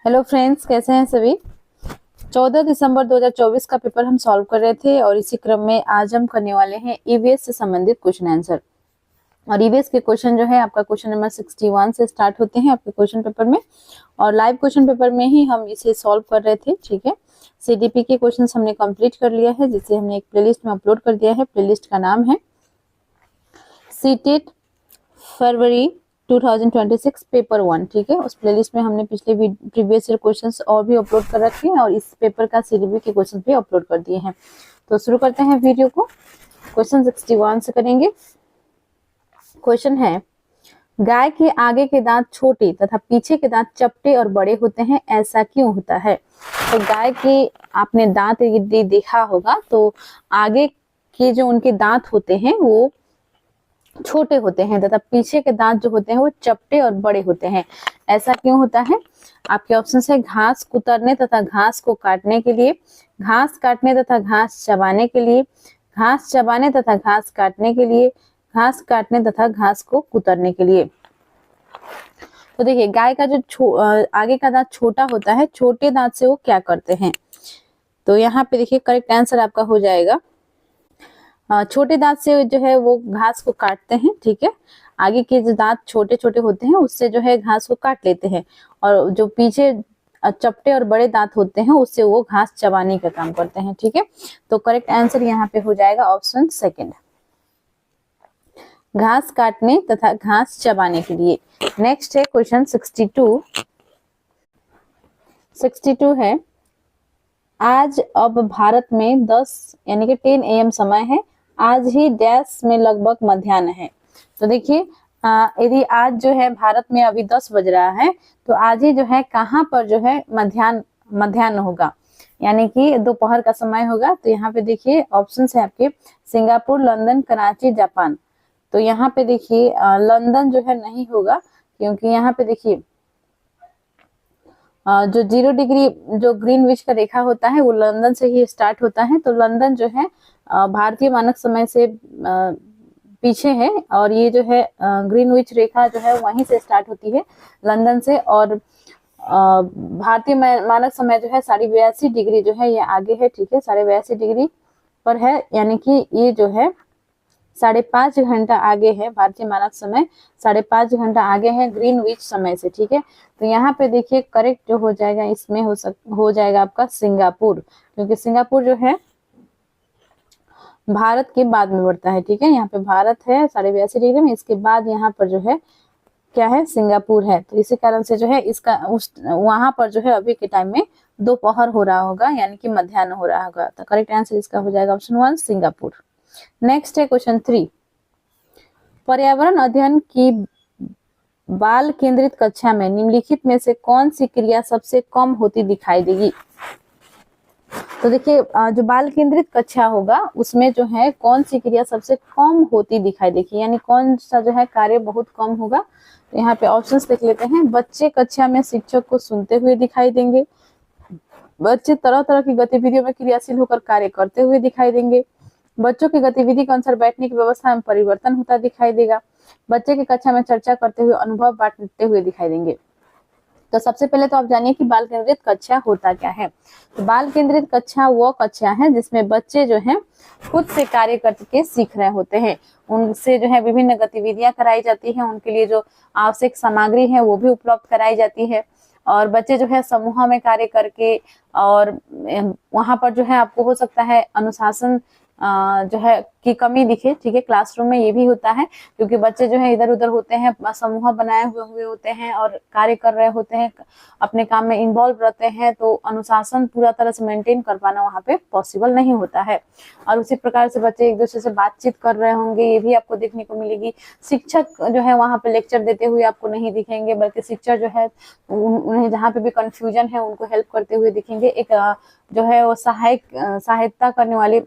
Hello friends, कैसे हैं सभी। 14 दिसंबर 2024 का पेपर हम सॉल्व कर रहे थे और इसी क्रम में आज हम करने वाले हैं ईवीएस से संबंधित क्वेश्चन आंसर। और ईवीएस के क्वेश्चन जो है आपका क्वेश्चन नंबर 61 से स्टार्ट होते हैं आपके क्वेश्चन पेपर में, और लाइव क्वेश्चन पेपर में ही हम इसे सॉल्व कर रहे थे। ठीक है, सीडीपी के क्वेश्चन हमने कंप्लीट कर लिया है, जिसे हमने एक प्लेलिस्ट में अपलोड कर दिया है। प्लेलिस्ट का नाम है सीटेट फरवरी 2026 पेपर 1। ठीक है, उस प्लेलिस्ट में हमने पिछले प्रीवियस ईयर क्वेश्चंस और भी अपलोड कर रखे हैं और इस पेपर का सीडीपी के क्वेश्चन भी अपलोड कर दिए हैं। तो शुरू करते हैं वीडियो को। क्वेश्चन 61 से करेंगे। क्वेश्चन है, गाय के आगे के दांत छोटे तथा पीछे के दांत चपटे और बड़े होते हैं, ऐसा क्यों होता है। तो गाय के आपने दांत यदि देखा होगा तो आगे के जो उनके दांत होते हैं वो छोटे होते हैं तथा पीछे के दांत जो होते हैं वो चपटे और बड़े होते हैं। ऐसा क्यों होता है। आपके ऑप्शन है घास कुतरने तथा घास को काटने के लिए, घास काटने तथा घास चबाने के लिए, घास चबाने तथा घास काटने के लिए, घास काटने तथा घास को कुतरने के लिए। तो देखिए, गाय का जो आगे का दांत छोटा होता है, छोटे दांत से वो क्या करते हैं। तो यहाँ पे देखिए करेक्ट आंसर आपका हो जाएगा छोटे दांत से जो है वो घास को काटते हैं। ठीक है, आगे के जो दांत छोटे छोटे होते हैं उससे जो है घास को काट लेते हैं, और जो पीछे चपटे और बड़े दांत होते हैं उससे वो घास चबाने का काम करते हैं। ठीक है, तो करेक्ट आंसर यहाँ पे हो जाएगा ऑप्शन सेकंड, घास काटने तथा घास चबाने के लिए। नेक्स्ट है क्वेश्चन 62 है, आज अब भारत में 10 यानी कि 10 AM समय है, आज ही डैश में लगभग मध्याह्न है। तो देखिए यदि आज जो है भारत में अभी 10 बज रहा है तो आज ही जो है कहाँ पर जो है मध्याह्न होगा, यानी कि दोपहर का समय होगा। तो यहाँ पे देखिए ऑप्शन है आपके सिंगापुर, लंदन, कराची, जापान। तो यहाँ पे देखिए लंदन जो है नहीं होगा, क्योंकि यहाँ पे देखिए जो 0 डिग्री जो ग्रीनविच का रेखा होता है वो लंदन से ही स्टार्ट होता है। तो लंदन जो है भारतीय मानक समय से पीछे है, और ये जो है ग्रीनविच रेखा जो है वहीं से स्टार्ट होती है लंदन से, और भारतीय मानक समय जो है 82.5 डिग्री जो है ये आगे है। ठीक है, 82.5 डिग्री पर है, यानी कि ये जो है 5.5 घंटा आगे है। भारतीय मानक समय 5.5 घंटा आगे है ग्रीनविच समय से। ठीक है, तो यहाँ पे देखिए करेक्ट जो हो जाएगा इसमें हो जाएगा आपका सिंगापुर, क्योंकि सिंगापुर जो है भारत के बाद में बढ़ता है। ठीक है, यहाँ पे भारत है 82.5 डिग्री में, इसके बाद यहाँ पर जो है क्या है, सिंगापुर है। तो इसी कारण से जो है इसका वहां पर जो है अभी के टाइम में दोपहर हो रहा होगा, यानी कि मध्याह्न हो रहा होगा। तो करेक्ट आंसर इसका हो जाएगा ऑप्शन 1 सिंगापुर। नेक्स्ट है क्वेश्चन 3, पर्यावरण अध्ययन की बाल केंद्रित कक्षा में निम्नलिखित में से कौन सी क्रिया सबसे कम होती दिखाई देगी। तो देखिए जो बाल केंद्रित कक्षा होगा उसमें जो है कौन सी क्रिया सबसे कम होती दिखाई देगी, यानी कौन सा जो है कार्य बहुत कम होगा। तो यहाँ पे ऑप्शंस देख लेते हैं। बच्चे कक्षा में शिक्षक को सुनते हुए दिखाई देंगे, बच्चे तरह तरह की गतिविधियों में क्रियाशील होकर कार्य करते हुए दिखाई देंगे, बच्चों की गतिविधि के अनुसार बैठने की व्यवस्था में परिवर्तन होता दिखाई देगा, बच्चे की कक्षा में चर्चा करते हुए अनुभव बांटते हुए दिखाई देंगे। तो सबसे पहले तो आप जानिए कि बाल केंद्रित कक्षा होता क्या है। तो बाल केंद्रित कक्षा वो कक्षा है जिसमें बच्चे जो हैं खुद से कार्य करके सीख रहे होते हैं, उनसे जो है विभिन्न गतिविधियां कराई जाती हैं, उनके लिए जो आवश्यक सामग्री है वो भी उपलब्ध कराई जाती है, और बच्चे जो है समूह में कार्य करके, और वहां पर जो है आपको हो सकता है अनुशासन जो है की कमी दिखे। ठीक है, क्लासरूम में ये भी होता है, क्योंकि बच्चे जो है इधर उधर होते हैं, समूह बनाए हुए होते हैं और कार्य कर रहे होते हैं, अपने काम में इन्वॉल्व रहते हैं, तो अनुशासन पूरा तरह से मेंटेन कर पाना वहाँ पे पॉसिबल नहीं होता है। और उसी प्रकार से बच्चे एक दूसरे से बातचीत कर रहे होंगे, ये भी आपको देखने को मिलेगी। शिक्षक जो है वहाँ पे लेक्चर देते हुए आपको नहीं दिखेंगे, बल्कि शिक्षक जो है उन्हें जहाँ पे भी कंफ्यूजन है उनको हेल्प करते हुए दिखेंगे। एक जो है वो सहायता करने वाले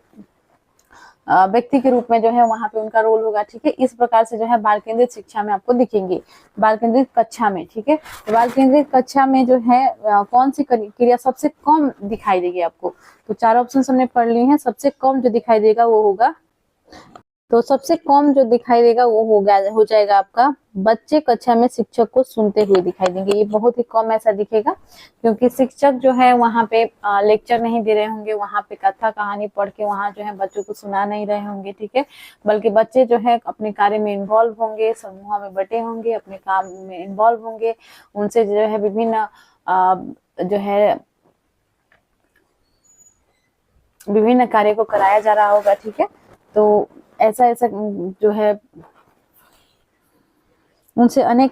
व्यक्ति के रूप में जो है वहां पे उनका रोल होगा। ठीक है, इस प्रकार से जो है बाल केंद्रित शिक्षा में आपको दिखेंगे, बाल केंद्रित कक्षा में। ठीक है, तो बाल केंद्रित कक्षा में जो है कौन सी क्रिया सबसे कम दिखाई देगी आपको। तो 4 ऑप्शन हमने पढ़ लिए हैं। सबसे कम जो दिखाई देगा वो होगा तो सबसे कम जो दिखाई देगा वो हो जाएगा आपका बच्चे कक्षा में शिक्षक को सुनते हुए दिखाई देंगे। ये बहुत ही कम ऐसा दिखेगा, क्योंकि शिक्षक जो है वहाँ पे लेक्चर नहीं दे रहे होंगे, वहाँ पे कथा कहानी पढ़ के वहाँ जो है बच्चों को सुना नहीं रहे होंगे, ठीक है, बल्कि बच्चे जो है अपने कार्य में इन्वॉल्व होंगे, समूह में बटे होंगे, अपने काम में इन्वॉल्व होंगे, उनसे जो है विभिन्न जो है विभिन्न कार्य को कराया जा रहा होगा, ठीक है। तो ऐसा ऐसा जो है उनसे उन्हें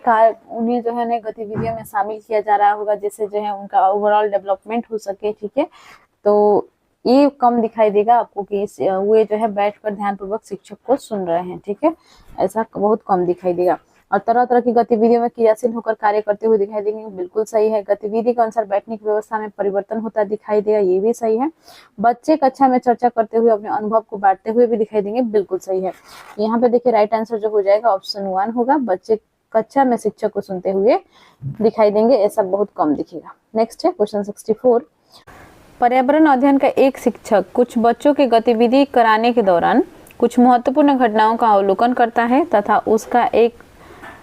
जो है अनेक गतिविधियों में शामिल किया जा रहा होगा, जिससे जो है उनका ओवरऑल डेवलपमेंट हो सके, ठीक है। तो ये कम दिखाई देगा आपको कि वे जो है बैठकर ध्यानपूर्वक शिक्षक को सुन रहे हैं, ठीक है, ऐसा बहुत कम दिखाई देगा। और तरह तरह की गतिविधियों में क्रियाशील होकर कार्य करते हुए दिखाई देंगे, बिल्कुल सही है। गतिविधि के अनुसार बैठने की व्यवस्था में परिवर्तन होता दिखाई देगा, ये भी सही है। बच्चे कक्षा में चर्चा करते हुए अपने अनुभव को बांटते हुए भी दिखाई देंगे, बिल्कुल सही है। यहाँ पे देखिए राइट आंसर जो हो जाएगा ऑप्शन 1 होगा, बच्चे कक्षा में शिक्षक को सुनते हुए दिखाई देंगे, ऐसा बहुत कम दिखेगा। नेक्स्ट है क्वेश्चन 64। पर्यावरण अध्ययन का एक शिक्षक कुछ बच्चों की गतिविधि कराने के दौरान कुछ महत्वपूर्ण घटनाओं का अवलोकन करता है तथा उसका एक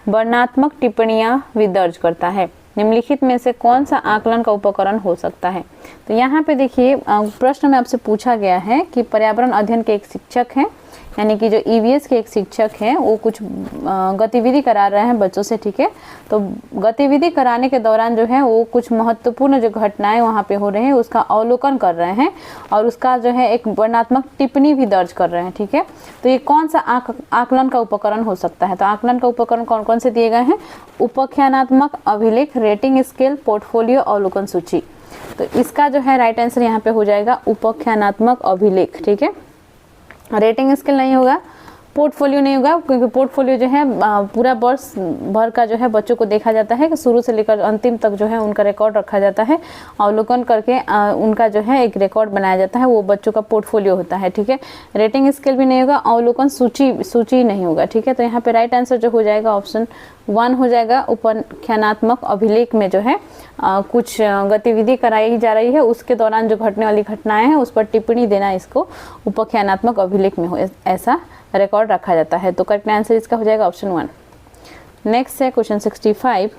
वर्णनात्मक टिप्पणियां भी दर्ज करता है। निम्नलिखित में से कौन सा आकलन का उपकरण हो सकता है? तो यहाँ पे देखिए प्रश्न में आपसे पूछा गया है कि पर्यावरण अध्ययन के एक शिक्षक हैं, यानी कि जो ईवीएस के एक शिक्षक हैं, वो कुछ गतिविधि करा रहे हैं बच्चों से, ठीक है। तो गतिविधि कराने के दौरान जो है वो कुछ महत्वपूर्ण जो घटनाएं वहाँ पे हो रहे हैं उसका अवलोकन कर रहे हैं और उसका जो है एक वर्णनात्मक टिप्पणी भी दर्ज कर रहे हैं, ठीक है। तो ये कौन सा आकलन का उपकरण हो सकता है? तो आकलन का उपकरण कौन कौन से दिए गए हैं? उपाख्यानात्मक अभिलेख, रेटिंग स्केल, पोर्टफोलियो, अवलोकन सूची। तो इसका जो है राइट आंसर यहाँ पे हो जाएगा उपाख्यानात्मक अभिलेख, ठीक है। रेटिंग स्केल नहीं होगा, पोर्टफोलियो नहीं होगा, क्योंकि पोर्टफोलियो जो है पूरा वर्ष भर का जो है बच्चों को देखा जाता है कि शुरू से लेकर अंतिम तक जो है उनका रिकॉर्ड रखा जाता है, अवलोकन करके उनका जो है एक रिकॉर्ड बनाया जाता है, वो बच्चों का पोर्टफोलियो होता है, ठीक है। रेटिंग स्केल भी नहीं होगा, अवलोकन सूची नहीं होगा, ठीक है। तो यहाँ पे राइट आंसर जो हो जाएगा ऑप्शन 1 हो जाएगा। उपाख्यानात्मक अभिलेख में जो है कुछ गतिविधि कराई जा रही है, उसके दौरान जो घटने वाली घटनाएं हैं उस पर टिप्पणी देना, इसको उपाख्यानात्मक अभिलेख में हो ऐसा रिकॉर्ड रखा जाता है। तो करेक्ट आंसर इसका हो जाएगा ऑप्शन 1। नेक्स्ट है क्वेश्चन 65।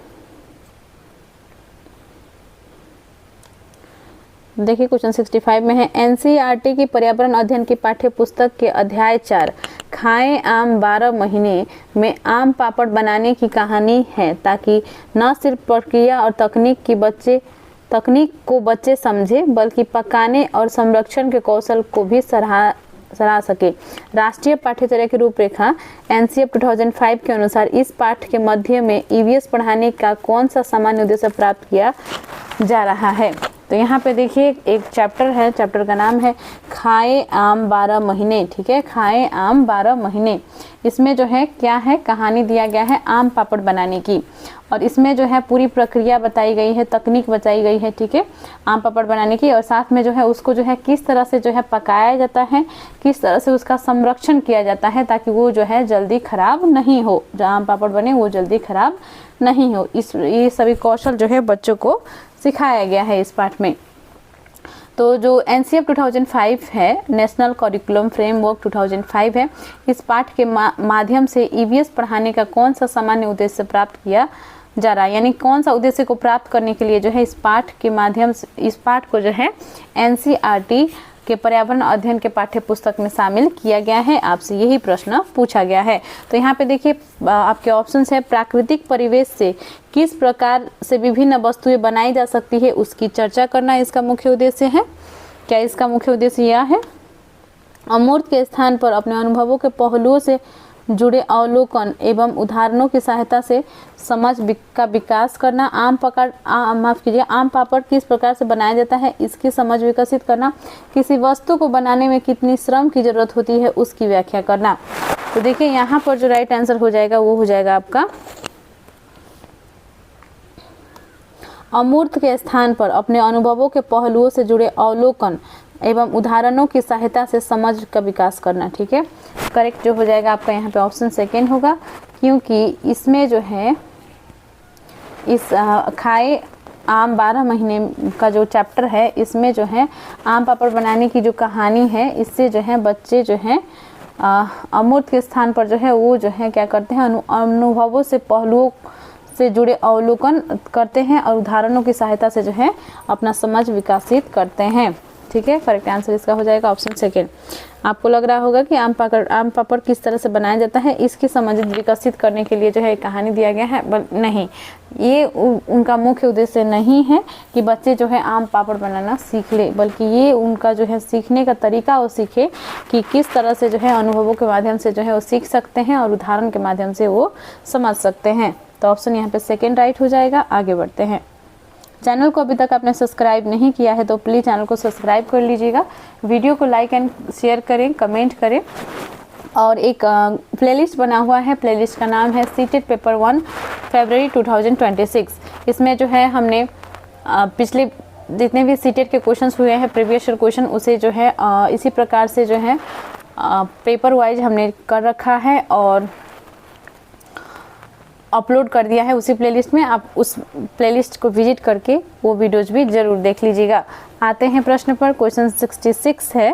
देखिए क्वेश्चन 65 में है एनसीईआरटी की पर्यावरण अध्ययन की पाठ्य पुस्तक के अध्याय 4 खाएं आम 12 महीने में आम पापड़ बनाने की कहानी है, ताकि न सिर्फ प्रक्रिया और तकनीक को बच्चे समझे, बल्कि पकाने और संरक्षण के कौशल को भी सराह सके। राष्ट्रीय पाठ्यचर्या की रूपरेखा एनसीईआरटी 2005 के अनुसार इस पाठ के मध्य में ईवीएस पढ़ाने का कौन सा सामान्य उद्देश्य प्राप्त किया जा रहा है? तो यहाँ पे देखिए एक चैप्टर है, चैप्टर का नाम है खाए आम 12 महीने, ठीक है, खाए आम 12 महीने। इसमें जो है क्या है, कहानी दिया गया है आम पापड़ बनाने की, और इसमें जो है पूरी प्रक्रिया बताई गई है, तकनीक बताई गई है, ठीक है, आम पापड़ बनाने की, और साथ में जो है उसको जो है किस तरह से जो है पकाया जाता है, किस तरह से उसका संरक्षण किया जाता है ताकि वो जो है जल्दी खराब नहीं हो, जो आम पापड़ बने वो जल्दी खराब नहीं हो। ये सभी कौशल जो है बच्चों को सिखाया गया है इस पाठ में। तो जो एनसीईआरटी 2005 है, नेशनल करिकुलम फ्रेमवर्क 2005 है, इस पाठ के माध्यम से ईवीएस पढ़ाने का कौन सा सामान्य उद्देश्य प्राप्त किया जा रहा है, यानी कौन सा उद्देश्य को प्राप्त करने के लिए जो है इस पाठ के माध्यम से इस पाठ को जो है एनसीईआरटी के पर्यावरण अध्ययन के पाठ्य पुस्तक में शामिल किया गया है। आपसे यही प्रश्न पूछा गया है। तो यहाँ पे देखिए आपके ऑप्शंस है प्राकृतिक परिवेश से किस प्रकार से विभिन्न वस्तुएं बनाई जा सकती है उसकी चर्चा करना इसका मुख्य उद्देश्य है। क्या इसका मुख्य उद्देश्य यह है? अमूर्त के स्थान पर अपने अनुभवों के पहलुओं से जुड़े अवलोकन एवं उदाहरणों की सहायता से समझ का विकास करना। आम पापड़ किस प्रकार से बनाया जाता है इसकी समझ विकसित करना। किसी वस्तु को बनाने में कितनी श्रम की जरूरत होती है उसकी व्याख्या करना। तो देखिए यहाँ पर जो राइट आंसर हो जाएगा वो हो जाएगा आपका अमूर्त के स्थान पर अपने अनुभवों के पहलुओं से जुड़े अवलोकन एवं उदाहरणों की सहायता से समझ का विकास करना। ठीक है, करेक्ट जो हो जाएगा आपका यहाँ पे ऑप्शन सेकेंड होगा, क्योंकि इसमें जो है इस खाए आम 12 महीने का जो चैप्टर है इसमें जो है आम पापड़ बनाने की जो कहानी है इससे जो है बच्चे जो हैं अमूर्त के स्थान पर जो है वो जो है क्या करते हैं, अनुभवों से पहलुओं से जुड़े अवलोकन करते हैं और उदाहरणों की सहायता से जो है अपना समझ विकसित करते हैं। ठीक है, करेक्ट आंसर इसका हो जाएगा ऑप्शन सेकेंड। आपको लग रहा होगा कि आम पापड़ किस तरह से बनाया जाता है, इसकी समझ विकसित करने के लिए जो है कहानी दिया गया है, नहीं, ये उनका मुख्य उद्देश्य नहीं है कि बच्चे जो है आम पापड़ बनाना सीख ले, बल्कि ये उनका जो है सीखने का तरीका वो सीखे कि किस तरह से जो है अनुभवों के माध्यम से जो है वो सीख सकते हैं और उदाहरण के माध्यम से वो समझ सकते हैं। तो ऑप्शन यहाँ पे सेकेंड राइट हो जाएगा। आगे बढ़ते हैं। चैनल को अभी तक आपने सब्सक्राइब नहीं किया है तो प्लीज़ चैनल को सब्सक्राइब कर लीजिएगा, वीडियो को लाइक एंड शेयर करें, कमेंट करें। और एक प्लेलिस्ट बना हुआ है, प्लेलिस्ट का नाम है सीटेड पेपर 1 फरवरी 2026। इसमें जो है हमने पिछले जितने भी सीटेड के क्वेश्चंस हुए हैं, प्रीवियस ईयर क्वेश्चन, उसे जो है इसी प्रकार से जो है पेपर वाइज हमने कर रखा है और अपलोड कर दिया है उसी प्लेलिस्ट में। आप उस प्लेलिस्ट को विजिट करके वो वीडियोज भी जरूर देख लीजिएगा। आते हैं प्रश्न पर। क्वेश्चन 66 है,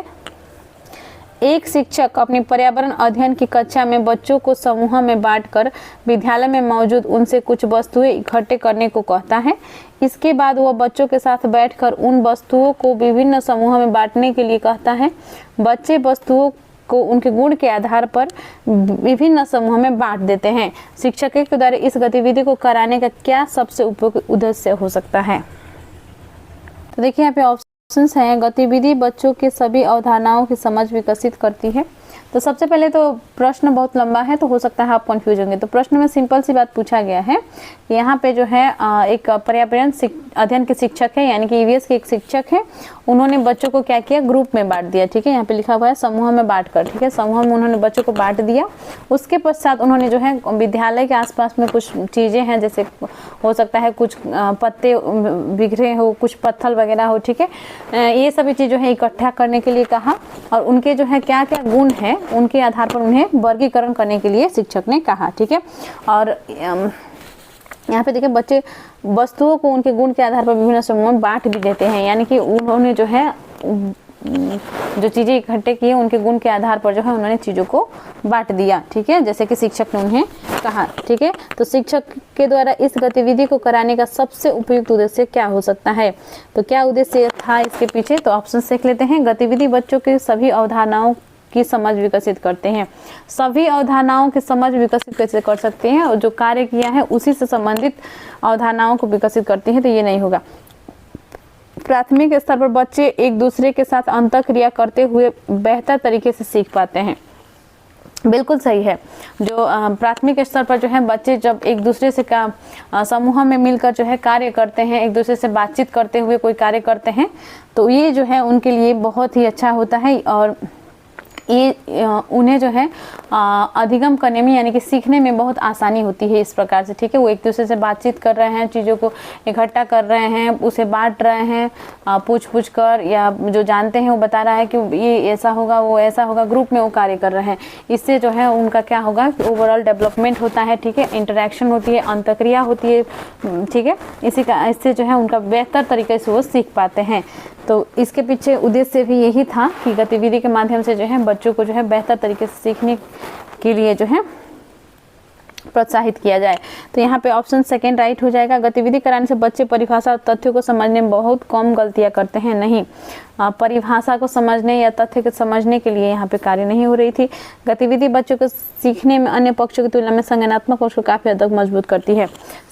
एक शिक्षक अपनी पर्यावरण अध्ययन की कक्षा में बच्चों को समूह में बांटकर विद्यालय में मौजूद उनसे कुछ वस्तुएं इकट्ठे करने को कहता है। इसके बाद वह बच्चों के साथ बैठकर उन वस्तुओं को विभिन्न समूह में बांटने के लिए कहता है। बच्चे वस्तुओं को उनके गुण के आधार पर विभिन्न समूह में बांट देते हैं। शिक्षक के द्वारा इस गतिविधि को कराने का क्या सबसे उपयोगी उद्देश्य हो सकता है? तो देखिए यहाँ पे ऑप्शंस हैं। गतिविधि बच्चों के सभी अवधारणाओं की समझ विकसित करती है। तो सबसे पहले तो प्रश्न बहुत लंबा है तो हो सकता है आप कंफ्यूज होंगे। तो प्रश्न में सिंपल सी बात पूछा गया है कि यहाँ पे जो है एक पर्यावरण अध्ययन के शिक्षक है, यानी कि ईवीएस के एक शिक्षक है। उन्होंने बच्चों को क्या किया, ग्रुप में बांट दिया। ठीक है, यहाँ पे लिखा हुआ है समूह में बांट कर। ठीक है, समूह में उन्होंने बच्चों को बांट दिया। उसके पश्चात उन्होंने जो है विद्यालय के आसपास में कुछ चीज़ें हैं, जैसे हो सकता है कुछ पत्ते बिखरे हो, कुछ पत्थर वगैरह हो। ठीक है, ये सभी चीज़ जो है इकट्ठा करने के लिए कहा और उनके जो है क्या क्या गुण है उनके आधार पर उन्हें वर्गीकरण करने के लिए शिक्षक ने कहा। ठीक है, और यहाँ पे देखिए बच्चे वस्तुओं को उनके गुण के आधार पर विभिन्न समूहों में बांट भी देते हैं, यानी कि उन्होंने जो है जो चीज़ें इकट्ठे किए उनके गुण के आधार पर जो है उन्होंने चीज़ों को बांट दिया। ठीक है, जैसे कि शिक्षक ने उन्हें कहा। ठीक है, तो शिक्षक के द्वारा इस गतिविधि को कराने का सबसे उपयुक्त उद्देश्य क्या हो सकता है? तो क्या उद्देश्य था इसके पीछे? तो ऑप्शन देख लेते हैं। गतिविधि बच्चों के सभी अवधारणाओं की समझ विकसित करते हैं। सभी अवधारणाओं की समझ विकसित कैसे कर सकते हैं? और जो कार्य किया है उसी से संबंधित अवधारणाओं को विकसित करते हैं, तो ये नहीं होगा। प्राथमिक स्तर पर बच्चे एक दूसरे के साथ अंतःक्रिया करते हुए बेहतर तरीके से सीख पाते हैं। बिल्कुल सही है। जो प्राथमिक स्तर पर जो है बच्चे जब एक दूसरे से समूह में मिलकर जो है कार्य करते हैं, एक दूसरे से बातचीत करते हुए कोई कार्य करते हैं, तो ये जो है उनके लिए बहुत ही अच्छा होता है और ये उन्हें जो है अधिगम करने में यानी कि सीखने में बहुत आसानी होती है इस प्रकार से। ठीक है, वो एक दूसरे से बातचीत कर रहे हैं, चीज़ों को इकट्ठा कर रहे हैं, उसे बांट रहे हैं पूछ कर, या जो जानते हैं वो बता रहा है कि ये ऐसा होगा वो ऐसा होगा, ग्रुप में वो कार्य कर रहे हैं। इससे जो है उनका क्या होगा, ओवरऑल डेवलपमेंट होता है। ठीक है, इंटरेक्शन होती है, अंतःक्रिया होती है। ठीक है, इससे जो है उनका बेहतर तरीके से वो सीख पाते हैं। तो इसके पीछे उद्देश्य भी यही था कि गतिविधि के माध्यम से जो है बच्चों को जो है बेहतर तरीके से सीखने के लिए जो है प्रोत्साहित किया जाए। तो यहाँ पे ऑप्शन सेकेंड राइट हो जाएगा। गतिविधि कराने से बच्चे परिभाषा और तथ्यों को समझने में बहुत कम गलतियाँ करते हैं। नहीं, परिभाषा को समझने या तथ्य को समझने के लिए यहाँ पे कार्य नहीं हो रही थी। गतिविधि बच्चों को सीखने में अन्य पक्षों की तुलना में संज्ञानात्मक पक्ष को काफ़ी हद तक मजबूत करती है।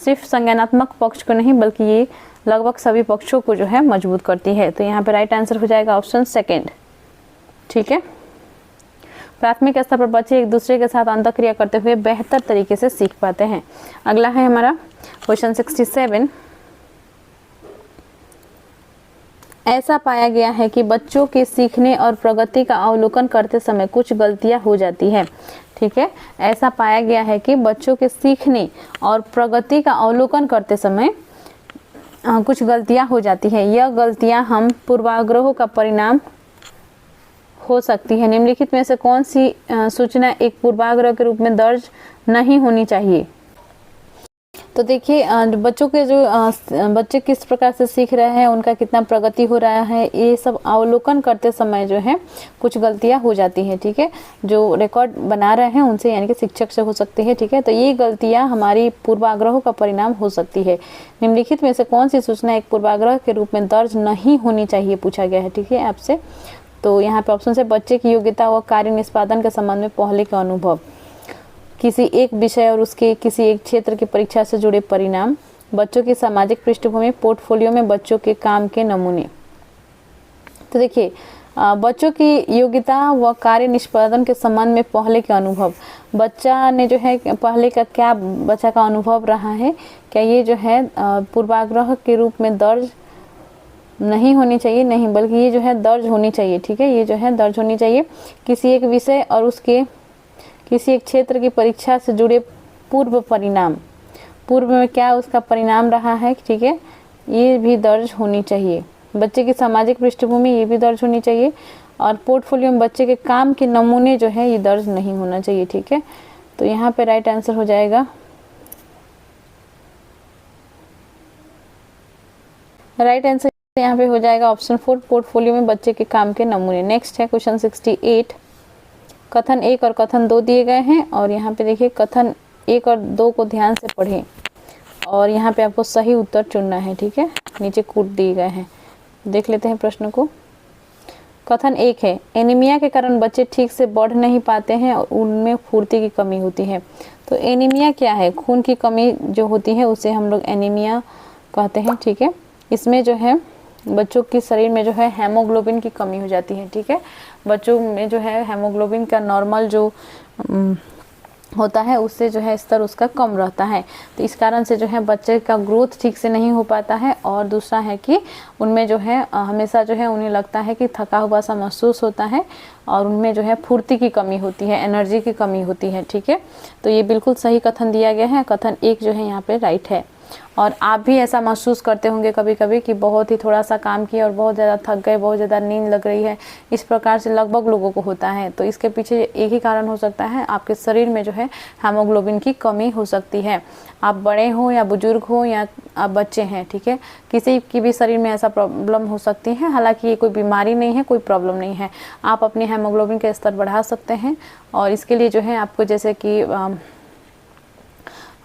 सिर्फ संज्ञानात्मक पक्ष को नहीं बल्कि ये लगभग सभी पक्षों को जो है मजबूत करती है। तो यहाँ पे राइट आंसर हो जाएगा ऑप्शन सेकेंड। ठीक है, प्राथमिक स्तर पर बच्चे एक दूसरे के साथ अंतःक्रिया करते हुए बेहतर तरीके से सीख पाते हैं। अगला है हमारा क्वेश्चन 67। ऐसा पाया गया है कि बच्चों के सीखने और प्रगति का अवलोकन करते समय कुछ गलतियां हो जाती है। ठीक है, ऐसा पाया गया है कि बच्चों के सीखने और प्रगति का अवलोकन करते समय कुछ गलतियां हो जाती है। यह गलतियां हम पूर्वाग्रहों का परिणाम हो सकती है। निम्नलिखित में से कौन सी सूचना एक पूर्वाग्रह के रूप में दर्ज नहीं होनी चाहिए? तो देखिए बच्चे किस प्रकार से सीख रहे हैं, उनका कितना प्रगति हो रहा है, ये सब अवलोकन करते समय जो है कुछ गलतियां हो जाती हैं, ठीक है। जो रिकॉर्ड बना रहे हैं उनसे यानी कि शिक्षक से हो सकती है, ठीक है। तो ये गलतियां हमारी पूर्वाग्रहों का परिणाम हो सकती है। निम्नलिखित में से कौन सी सूचना एक पूर्वाग्रह के रूप में दर्ज नहीं होनी चाहिए, पूछा गया है, ठीक है आपसे। तो यहाँ पे ऑप्शन है बच्चे की योग्यता व कार्य निष्पादन के संबंध में पहले का अनुभव, किसी एक विषय और उसके किसी एक क्षेत्र की परीक्षा से जुड़े परिणाम, बच्चों की सामाजिक पृष्ठभूमि, पोर्टफोलियो में बच्चों के काम के नमूने। तो देखिए बच्चों की योग्यता व कार्य निष्पादन के संबंध में पहले के अनुभव, बच्चा ने जो है पहले का क्या बच्चा का अनुभव रहा है, क्या ये जो है पूर्वाग्रह के रूप में दर्ज नहीं होनी चाहिए, नहीं, बल्कि ये जो है दर्ज होनी चाहिए, ठीक है। ये जो है दर्ज होनी चाहिए। किसी एक विषय और उसके किसी एक क्षेत्र की परीक्षा से जुड़े पूर्व परिणाम, पूर्व में क्या उसका परिणाम रहा है, ठीक है, ये भी दर्ज होनी चाहिए। बच्चे की सामाजिक पृष्ठभूमि, ये भी दर्ज होनी चाहिए। और पोर्टफोलियो में बच्चे के काम के नमूने जो है ये दर्ज नहीं होना चाहिए, ठीक है। तो यहाँ पे राइट आंसर हो जाएगा, राइट आंसर यहाँ पे हो जाएगा ऑप्शन 4, पोर्टफोलियो में बच्चे के काम के नमूने। नेक्स्ट है क्वेश्चन 68। कथन 1 और कथन 2 दिए गए हैं और यहाँ पे देखिए कथन 1 और 2 को ध्यान से पढ़ें और यहाँ पे आपको सही उत्तर चुनना है, ठीक है। नीचे कूट दिए गए हैं, देख लेते हैं प्रश्न को। कथन 1 है, एनीमिया के कारण बच्चे ठीक से बढ़ नहीं पाते हैं और उनमें फुर्ती की कमी होती है। तो एनीमिया क्या है, खून की कमी जो होती है उसे हम लोग एनीमिया कहते हैं, ठीक है। इसमें जो है बच्चों के शरीर में जो है हेमोग्लोबिन की कमी हो जाती है, ठीक है। बच्चों में जो है हेमोग्लोबिन का नॉर्मल जो होता है उससे जो है स्तर उसका कम रहता है, तो इस कारण से जो है बच्चे का ग्रोथ ठीक से नहीं हो पाता है। और दूसरा है कि उनमें जो है हमेशा जो है उन्हें लगता है कि थका हुआ सा महसूस होता है और उनमें जो है फुर्ती की कमी होती है, एनर्जी की कमी होती है, ठीक है। तो ये बिल्कुल सही कथन दिया गया है, कथन 1 जो है यहाँ पे राइट है। और आप भी ऐसा महसूस करते होंगे कभी कभी कि बहुत ही थोड़ा सा काम किया और बहुत ज़्यादा थक गए, बहुत ज़्यादा नींद लग रही है, इस प्रकार से लगभग लोगों को होता है। तो इसके पीछे एक ही कारण हो सकता है, आपके शरीर में जो है हेमोग्लोबिन की कमी हो सकती है। आप बड़े हो या बुजुर्ग हो या आप बच्चे हैं, ठीक है, किसी की भी शरीर में ऐसा प्रॉब्लम हो सकती है। हालांकि ये कोई बीमारी नहीं है, कोई प्रॉब्लम नहीं है, आप अपने हेमोग्लोबिन के स्तर बढ़ा सकते हैं। और इसके लिए जो है आपको जैसे कि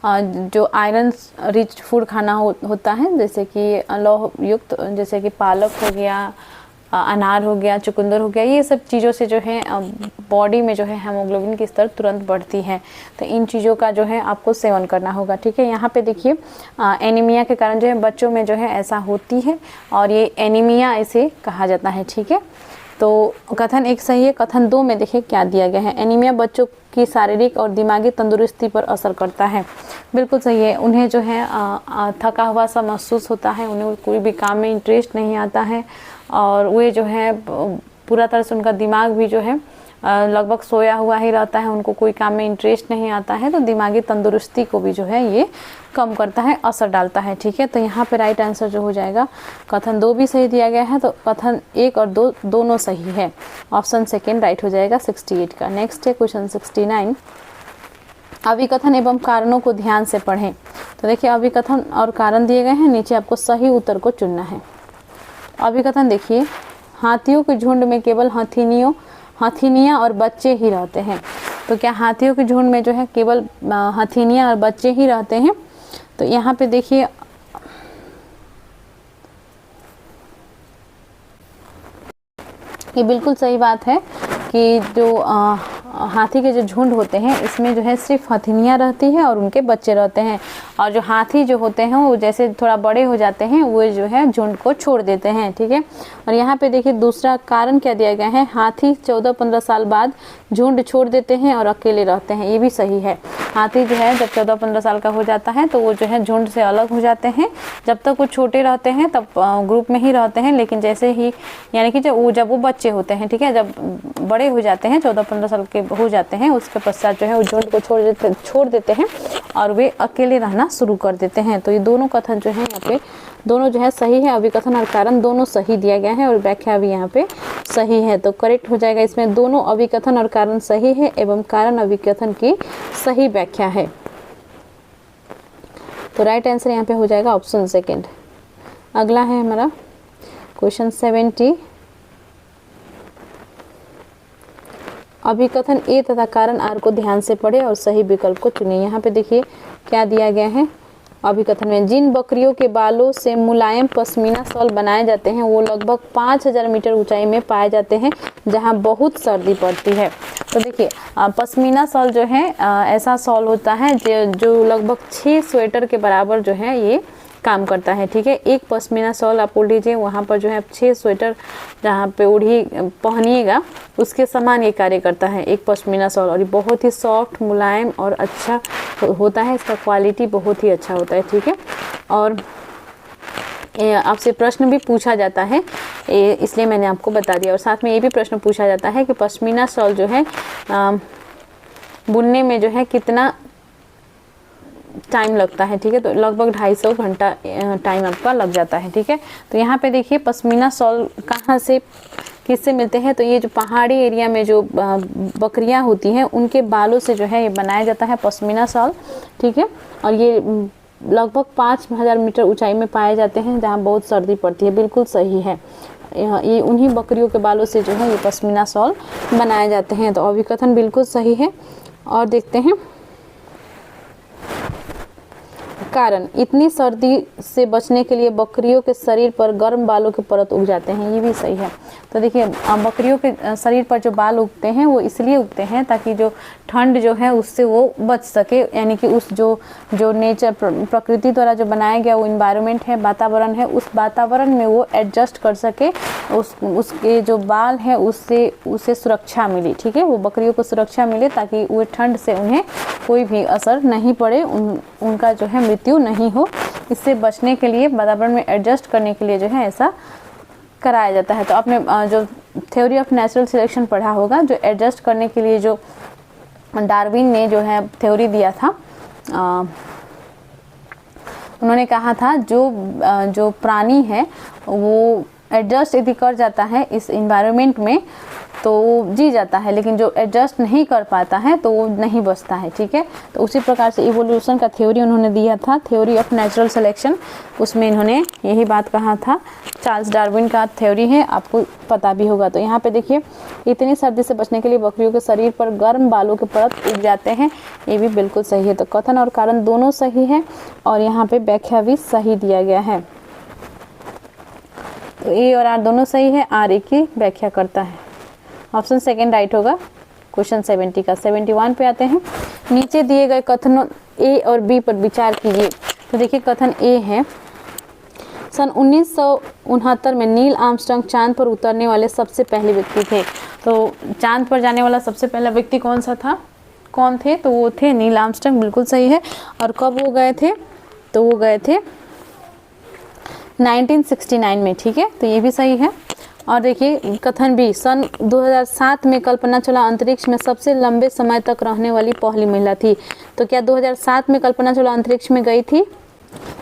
जो आयरन रिच फूड खाना होता है, जैसे कि लौह युक्त, जैसे कि पालक हो गया, अनार हो गया, चुकंदर हो गया, ये सब चीज़ों से जो है बॉडी में जो है हेमोग्लोबिन की स्तर तुरंत बढ़ती है। तो इन चीज़ों का जो है आपको सेवन करना होगा, ठीक है। यहाँ पे देखिए एनीमिया के कारण जो है बच्चों में जो है ऐसा होती है और ये एनीमिया इसे कहा जाता है, ठीक है। तो कथन 1 सही है। कथन 2 में देखिए क्या दिया गया है, एनीमिया बच्चों की शारीरिक और दिमागी तंदुरुस्ती पर असर करता है। बिल्कुल सही है, उन्हें जो है थका हुआ सा महसूस होता है, उन्हें कोई भी काम में इंटरेस्ट नहीं आता है और वे जो है पूरा तरह से उनका दिमाग भी जो है लगभग सोया हुआ ही रहता है, उनको कोई काम में इंटरेस्ट नहीं आता है। तो दिमागी तंदुरुस्ती को भी जो है ये कम करता है, असर डालता है, ठीक है। तो यहाँ पे राइट आंसर जो हो जाएगा, कथन 2 भी सही दिया गया है, तो कथन 1 और 2 दोनों सही है। ऑप्शन सेकेंड राइट हो जाएगा 68 का। नेक्स्ट है क्वेश्चन 69। अभिकथन एवं कारणों को ध्यान से पढ़ें। तो देखिए अभिकथन और कारण दिए गए हैं, नीचे आपको सही उत्तर को चुनना है। अभिकथन देखिए, हाथियों के झुंड में केवल हथिनियाँ और बच्चे ही रहते हैं। तो क्या हाथियों के झुंड में जो है केवल हथिनियाँ और बच्चे ही रहते हैं? तो यहाँ पे देखिए ये बिल्कुल सही बात है कि जो हाथी के जो झुंड होते हैं इसमें जो है सिर्फ हथिनियाँ रहती है और उनके बच्चे रहते हैं, और जो हाथी जो होते हैं वो जैसे थोड़ा बड़े हो जाते हैं वो जो है झुंड को छोड़ देते हैं, ठीक है। और यहाँ पे देखिए दूसरा कारण क्या दिया गया है, हाथी 14-15 साल बाद झुंड छोड़ देते हैं और अकेले रहते हैं, ये भी सही है। हाथी जो है जब 14-15 साल का हो जाता है तो वो जो है झुंड से अलग हो जाते हैं। जब तक वो छोटे रहते हैं तब ग्रुप में ही रहते हैं, लेकिन जैसे ही यानी कि जब वो बच्चे होते हैं, ठीक है, जब बड़े हो जाते हैं 14-15 साल के हो जाते हैं उसके पश्चात जो है वो झुंड को छोड़ देते हैं और वे अकेले रहना शुरू कर देते हैं। तो ये दोनों कथन जो है यहाँ पे दोनों जो है सही है, अभिकथन और कारण दोनों सही दिया गया है और व्याख्या भी यहाँ पे सही है। तो करेक्ट हो जाएगा इसमें, दोनों अभिकथन और कारण सही है एवं कारण अभिकथन की सही व्याख्या है। तो राइट आंसर यहाँ पे हो जाएगा ऑप्शन सेकेंड। अगला है हमारा क्वेश्चन 70। अभिकथन ए तथा कारण आर को ध्यान से पढ़े और सही विकल्प को चुने। यहाँ पे देखिए क्या दिया गया है अभिकथन में, जिन बकरियों के बालों से मुलायम पश्मीना शॉल बनाए जाते हैं वो लगभग 5000 मीटर ऊंचाई में पाए जाते हैं जहां बहुत सर्दी पड़ती है। तो देखिए पश्मीना शॉल जो है ऐसा शॉल होता है जो लगभग 6 स्वेटर के बराबर जो है ये काम करता है। ठीक है, एक पश्मीना शॉल आप ओढ़ लीजिए, वहाँ पर जो है 6 स्वेटर जहाँ पे ओढ़ी पहनिएगा उसके समान ये कार्य करता है एक पश्मीना शॉल। और ये बहुत ही सॉफ्ट, मुलायम और अच्छा होता है, इसका क्वालिटी बहुत ही अच्छा होता है। ठीक है, और आपसे प्रश्न भी पूछा जाता है इसलिए मैंने आपको बता दिया। और साथ में ये भी प्रश्न पूछा जाता है कि पश्मीना शॉल जो है बुनने में जो है कितना टाइम लगता है। ठीक है, तो लगभग 250 घंटा टाइम आपका लग जाता है। ठीक है, तो यहाँ पे देखिए पश्मीना शॉल कहाँ से किससे मिलते हैं, तो ये जो पहाड़ी एरिया में जो बकरियां होती हैं उनके बालों से जो है ये बनाया जाता है पश्मीना शॉल। ठीक है, और ये लगभग 5000 मीटर ऊंचाई में पाए जाते हैं जहाँ बहुत सर्दी पड़ती है। बिल्कुल सही है, ये उन्हीं बकरियों के बालों से जो है ये पश्मीना शॉल बनाए जाते हैं। तो अभिकथन बिल्कुल सही है। और देखते हैं कारण, इतनी सर्दी से बचने के लिए बकरियों के शरीर पर गर्म बालों के परत उग जाते हैं, ये भी सही है। तो देखिए बकरियों के शरीर पर जो बाल उगते हैं वो इसलिए उगते हैं ताकि जो ठंड जो है उससे वो बच सके, यानी कि उस जो नेचर प्रकृति द्वारा जो बनाया गया वो इन्वायरमेंट है, वातावरण है, उस वातावरण में वो एडजस्ट कर सके, उसके जो बाल है उससे सुरक्षा मिले। ठीक है, वो बकरियों को सुरक्षा मिले ताकि वो ठंड से उन्हें कोई भी असर नहीं पड़े, उनका जो है मृत्यु नहीं हो। इससे बचने के लिए, वातावरण में एडजस्ट करने के लिए जो है ऐसा कराया जाता है। तो आपने जो थ्योरी ऑफ नेचुरल सिलेक्शन पढ़ा होगा, जो एडजस्ट करने के लिए जो डार्विन ने जो है थ्योरी दिया था, उन्होंने कहा था जो प्राणी है वो एडजस्ट यदि कर जाता है इस इन्वायरमेंट में तो जी जाता है, लेकिन जो एडजस्ट नहीं कर पाता है तो वो नहीं बचता है। ठीक है, तो उसी प्रकार से इवोल्यूशन का थ्योरी उन्होंने दिया था, थ्योरी ऑफ नेचुरल सिलेक्शन, उसमें इन्होंने यही बात कहा था। चार्ल्स डार्विन का थ्योरी है, आपको पता भी होगा। तो यहाँ पे देखिए इतनी सर्दी से बचने के लिए बकरियों के शरीर पर गर्म बालों के परत उग जाते हैं, ये भी बिल्कुल सही है। तो कथन और कारण दोनों सही है और यहाँ पे व्याख्या भी सही दिया गया है। तो ए और आर दोनों सही है, आर ए की व्याख्या करता है। ऑप्शन सेकेंड राइट होगा क्वेश्चन 70 का। 71 पे आते हैं। नीचे दिए गए कथनों ए और बी पर विचार कीजिए। तो देखिए कथन ए है, सन 1969 में नील आर्मस्ट्रांग चांद पर उतरने वाले सबसे पहले व्यक्ति थे। तो चांद पर जाने वाला सबसे पहला व्यक्ति कौन थे? तो वो थे नील आर्मस्ट्रांग, बिल्कुल सही है। और कब वो गए थे? तो वो गए थे 1969 में। ठीक है, तो ये भी सही है। और देखिए कथन बी, सन 2007 में कल्पना चावला अंतरिक्ष में सबसे लंबे समय तक रहने वाली पहली महिला थी। तो क्या 2007 में कल्पना चावला अंतरिक्ष में गई थी?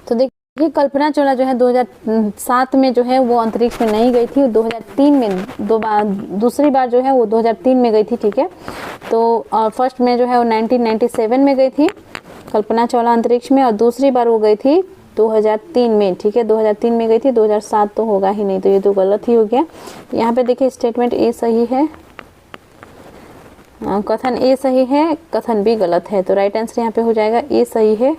तो देखिए कल्पना चावला जो है 2007 में जो है वो अंतरिक्ष में नहीं गई थी, 2003 में दूसरी बार जो है वो 2003 में गई थी। ठीक है, तो फर्स्ट में जो है वो 1997 में गई थी कल्पना चावला अंतरिक्ष में, और दूसरी बार वो गई थी 2003 में। ठीक है, 2003 में गई थी, 2007 तो होगा ही नहीं, तो ये तो गलत ही हो गया। यहाँ पे देखिए स्टेटमेंट ए सही है, कथन ए सही है, कथन बी गलत है। तो राइट आंसर यहाँ पे हो जाएगा ए सही है,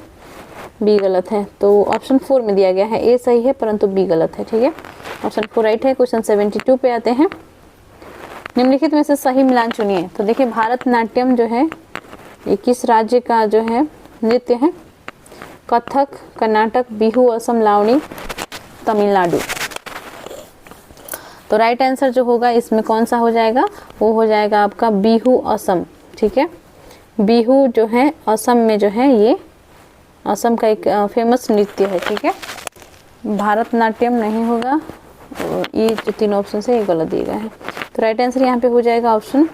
बी गलत है। तो ऑप्शन 4 में दिया गया है ए सही है परंतु बी गलत है। ठीक है, ऑप्शन 4 राइट है। क्वेश्चन 72 पे आते हैं। निम्नलिखित में से सही मिलान चुनिए। तो देखिए भारतनाट्यम जो है ये किस राज्य का जो है नृत्य है? कथक, कर्नाटक, बिहू, असम, लावणी, तमिलनाडु। तो राइट आंसर जो होगा इसमें कौन सा हो जाएगा? वो हो जाएगा आपका बिहू, असम। ठीक है, बिहू जो है असम में जो है ये असम का एक फेमस नृत्य है। ठीक है, भारतनाट्यम नहीं होगा, ये जो 3 ऑप्शन है ये गलत दिए गए हैं। तो राइट आंसर यहाँ पे हो जाएगा ऑप्शन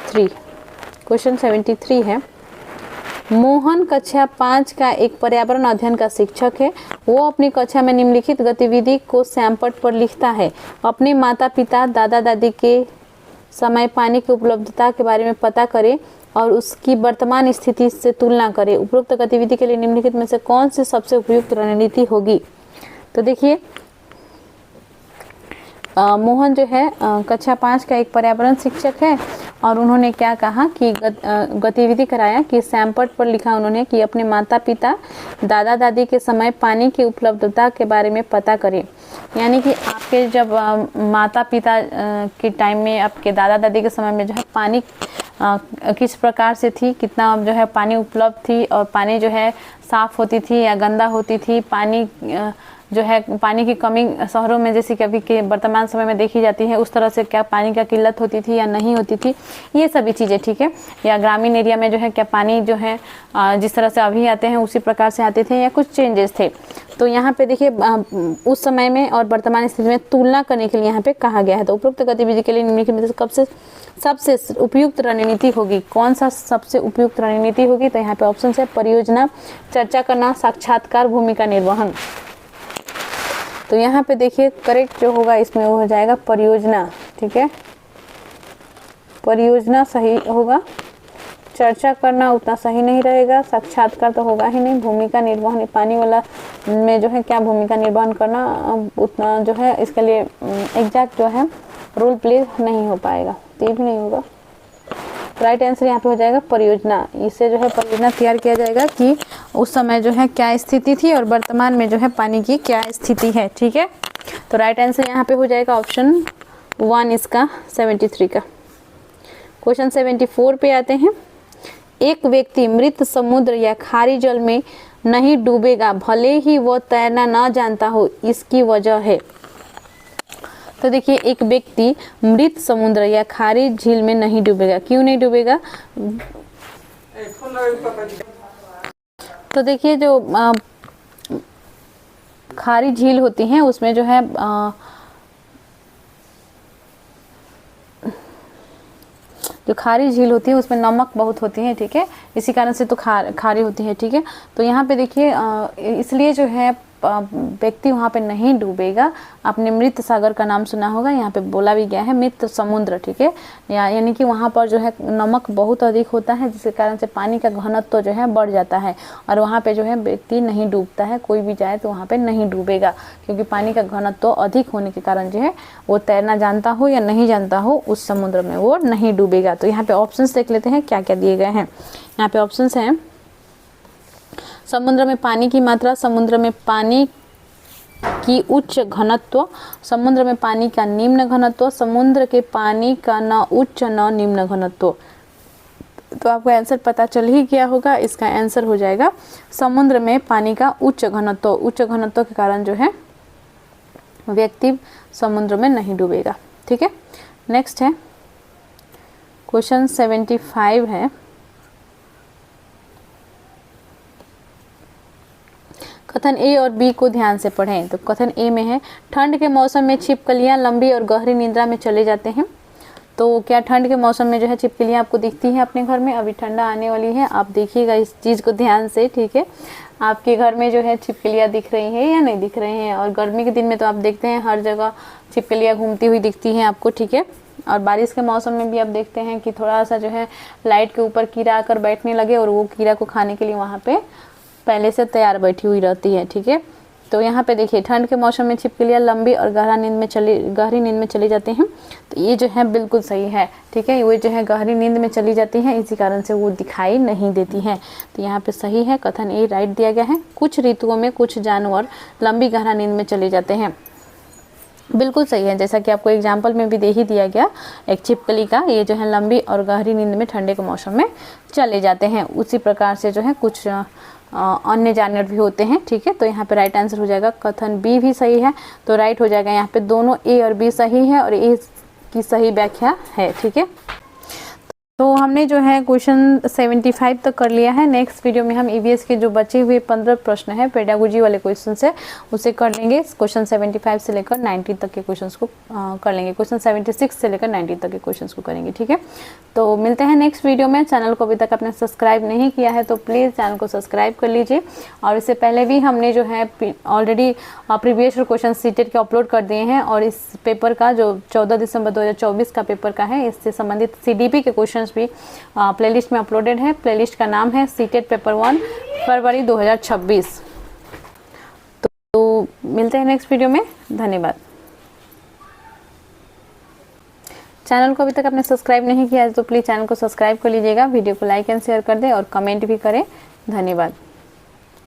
3। क्वेश्चन 73 है, मोहन कक्षा 5 का एक पर्यावरण अध्ययन का शिक्षक है। वो अपनी कक्षा में निम्नलिखित गतिविधि को श्यामपट्ट पर लिखता है। अपने माता पिता, दादा दादी के समय पानी की उपलब्धता के बारे में पता करें और उसकी वर्तमान स्थिति से तुलना करें। उपरोक्त गतिविधि के लिए निम्नलिखित में से कौन सी सबसे उपयुक्त रणनीति होगी। तो देखिए मोहन जो है कक्षा 5 का एक पर्यावरण शिक्षक है और उन्होंने क्या कहा कि गतिविधि कराया कि सैमपट पर लिखा उन्होंने कि अपने माता पिता दादा दादी के समय पानी की उपलब्धता के बारे में पता करें। यानी कि आपके जब माता पिता के टाइम में, आपके दादा दादी के समय में जो है पानी किस प्रकार से थी, कितना जो है पानी उपलब्ध थी और पानी जो है साफ़ होती थी या गंदा होती थी, पानी जो है पानी की कमी शहरों में जैसे कि अभी के वर्तमान समय में देखी जाती है, उस तरह से क्या पानी का किल्लत होती थी या नहीं होती थी, ये सभी चीज़ें, ठीक है। या ग्रामीण एरिया में जो है क्या पानी जो है जिस तरह से अभी आते हैं उसी प्रकार से आते थे या कुछ चेंजेस थे। तो यहाँ पे देखिए उस समय में और वर्तमान स्थिति में तुलना करने के लिए यहाँ पे कहा गया है। तो उपरोक्त गतिविधि के लिए निम्नलिखित में से सबसे उपयुक्त रणनीति होगी, कौन सा सबसे उपयुक्त रणनीति होगी। तो यहाँ पे ऑप्शन है परियोजना, चर्चा करना, साक्षात्कार, भूमिका निर्वहन। तो यहाँ पे देखिए करेक्ट जो होगा इसमें वो हो जाएगा परियोजना, ठीक है, परियोजना सही होगा। चर्चा करना उतना सही नहीं रहेगा, साक्षात्कार तो होगा ही नहीं, भूमिका निर्वहन पानी वाला में जो है क्या भूमिका निर्वहन करना उतना जो है इसके लिए एग्जैक्ट जो है रोल प्ले नहीं हो पाएगा, तो ये भी नहीं होगा। राइट आंसर यहाँ पे हो जाएगा परियोजना। इससे जो है परियोजना तैयार किया जाएगा कि उस समय जो है क्या स्थिति थी और वर्तमान में जो है पानी की क्या स्थिति है, ठीक है। तो राइट आंसर यहाँ पे हो जाएगा ऑप्शन 1 इसका 73 का। क्वेश्चन 74 पे आते हैं। एक व्यक्ति मृत समुद्र या खारी जल में नहीं डूबेगा भले ही वो तैरना न जानता हो, इसकी वजह है। तो देखिए एक व्यक्ति मृत समुद्र या खारी झील में नहीं डूबेगा, क्यों नहीं डूबेगा। तो देखिए जो खारी झील होती हैं उसमें जो है जो खारी झील होती है उसमें नमक बहुत होती है, ठीक है, इसी कारण से तो खारी होती है, ठीक है। तो यहाँ पे देखिए इसलिए जो है व्यक्ति वहाँ पे नहीं डूबेगा। आपने मृत सागर का नाम सुना होगा, यहाँ पे बोला भी गया है मृत समुद्र, ठीक है, यानी कि वहाँ पर जो है नमक बहुत अधिक होता है जिसके कारण से पानी का घनत्व तो जो है बढ़ जाता है और वहाँ पे जो है व्यक्ति नहीं डूबता है। कोई भी जाए तो वहाँ पे नहीं डूबेगा क्योंकि पानी का घनत्व तो अधिक होने के कारण जो है वो तैरना जानता हो या नहीं जानता हो उस समुद्र में वो नहीं डूबेगा। तो यहाँ पे ऑप्शन देख लेते हैं क्या क्या दिए गए हैं। यहाँ पे ऑप्शन हैं समुद्र में पानी की मात्रा, समुद्र में पानी की उच्च घनत्व, समुद्र में पानी का निम्न घनत्व, समुद्र के पानी का न उच्च न निम्न घनत्व। तो आपको आंसर पता चल ही गया होगा, इसका आंसर हो जाएगा समुद्र में पानी का उच्च घनत्व। उच्च घनत्व के कारण जो है व्यक्ति समुद्र में नहीं डूबेगा, ठीक है। नेक्स्ट है क्वेश्चन 75 है। कथन ए और बी को ध्यान से पढ़ें। तो कथन ए में है ठंड के मौसम में छिपकलियां लंबी और गहरी निद्रा में चले जाते हैं। तो क्या ठंड के मौसम में जो है छिपकलियां आपको दिखती हैं अपने घर में? अभी ठंडा आने वाली है, आप देखिएगा इस चीज़ को ध्यान से, ठीक है। आपके घर में जो है छिपकलियां दिख रही हैं या नहीं दिख रही हैं? और गर्मी के दिन में तो आप देखते हैं हर जगह छिपकलियां घूमती हुई दिखती हैं आपको, ठीक है। और बारिश के मौसम में भी आप देखते हैं कि थोड़ा सा जो है लाइट के ऊपर कीड़ा आकर बैठने लगे और वो कीड़ा को खाने के लिए वहाँ पे पहले से तैयार बैठी हुई रहती है, ठीक है। तो यहाँ पे देखिए ठंड के मौसम में छिपकलियाँ लंबी और गहरी नींद में चली जाती हैं। तो ये जो है बिल्कुल सही है, ठीक है। वो जो है गहरी नींद में चली जाती हैं, इसी कारण से वो दिखाई नहीं देती हैं। तो यहाँ पे सही है, कथन ए राइट दिया गया है। कुछ ऋतुओं में कुछ जानवर लंबी गहरा नींद में चले जाते हैं, बिल्कुल सही है। जैसा कि आपको एग्जाम्पल में भी दे ही दिया गया एक छिपकली का, ये जो है लंबी और गहरी नींद में ठंडे के मौसम में चले जाते हैं। उसी प्रकार से जो है कुछ अन्य जानवर भी होते हैं, ठीक है। तो यहाँ पे राइट आंसर हो जाएगा कथन बी भी सही है। तो राइट हो जाएगा यहाँ पे दोनों ए और बी सही है और ए की सही व्याख्या है, ठीक है। तो हमने जो है क्वेश्चन 75 तक कर लिया है। नेक्स्ट वीडियो में हम ईवीएस के जो बचे हुए 15 प्रश्न है पेडागोजी वाले क्वेश्चन से उसे कर लेंगे। क्वेश्चन 75 से लेकर 90 तक के क्वेश्चंस को कर लेंगे। क्वेश्चन 76 से लेकर 90 तक के क्वेश्चंस को करेंगे, ठीक है। तो मिलते हैं नेक्स्ट वीडियो में। चैनल को अभी तक आपने सब्सक्राइब नहीं किया है तो प्लीज़ चैनल को सब्सक्राइब कर लीजिए। और इससे पहले भी हमने जो है ऑलरेडी प्रीवियस क्वेश्चन सीटेट के अपलोड कर दिए हैं और इस पेपर का जो 14 दिसंबर 2024 का पेपर का है, इससे संबंधित CDP के क्वेश्चन क्वेश्चंस भी प्लेलिस्ट में अपलोडेड है। प्लेलिस्ट का नाम है सीटेट पेपर 1 फरवरी 2026। तो मिलते हैं नेक्स्ट वीडियो में। धन्यवाद। चैनल को अभी तक आपने सब्सक्राइब नहीं किया है तो प्लीज़ चैनल को सब्सक्राइब कर लीजिएगा, वीडियो को लाइक एंड शेयर कर दें और कमेंट भी करें। धन्यवाद।